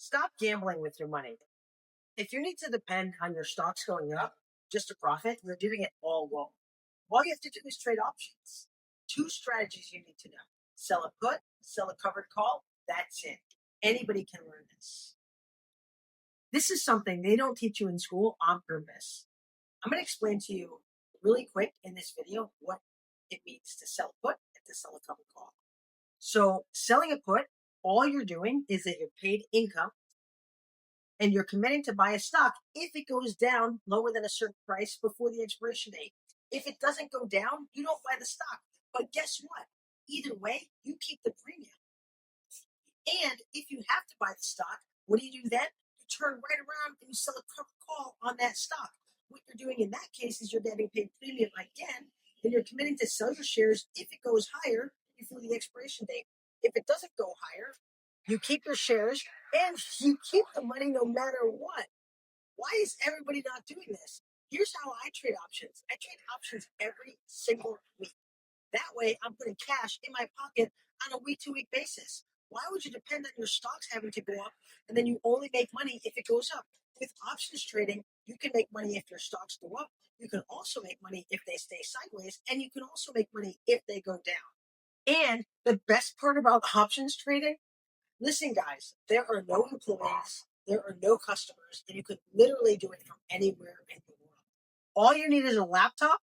Stop gambling with your money. If you need to depend on your stocks going up just to profit, you're doing it all wrong. All you have to do is trade options. Two strategies you need to know: sell a put, sell a covered call. That's it. Anybody can learn this. This is something they don't teach you in school on purpose. I'm going to explain to you really quick in this video what it means to sell a put and to sell a covered call. So, selling a put, all you're doing is that you're paid income and you're committing to buy a stock if it goes down lower than a certain price before the expiration date. If it doesn't go down, you don't buy the stock. But guess what? Either way, you keep the premium. And if you have to buy the stock, what do? Then? You turn right around and you sell a covered call on that stock. What you're doing in that case is you're getting paid premium again, and you're committing to sell your shares if it goes higher before the expiration date. If it doesn't go higher, you keep your shares and you keep the money no matter what. Why is everybody not doing this? Here's how I trade options. I trade options every single week. That way, I'm putting cash in my pocket on a week-to-week basis. Why would you depend on your stocks having to go up and then you only make money if it goes up? With options trading, you can make money if your stocks go up. You can also make money if they stay sideways, and you can also make money if they go down. And the best part about options trading, listen, guys, there are no employees, there are no customers, and you can literally do it from anywhere in the world. All you need is a laptop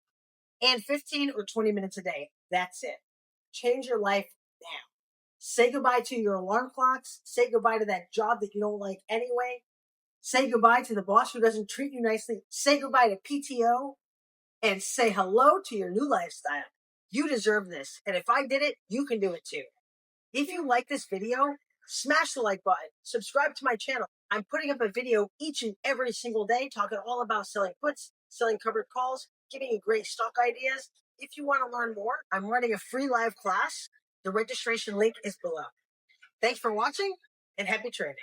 and 15 or 20 minutes a day. That's it. Change your life now. Say goodbye to your alarm clocks. Say goodbye to that job that you don't like anyway. Say goodbye to the boss who doesn't treat you nicely. Say goodbye to PTO and say hello to your new lifestyle. You deserve this. And if I did it, you can do it too. If you like this video, smash the like button. Subscribe to my channel. I'm putting up a video each and every single day talking all about selling puts, selling covered calls, giving you great stock ideas. If you want to learn more, I'm running a free live class. The registration link is below. Thanks for watching and happy trading.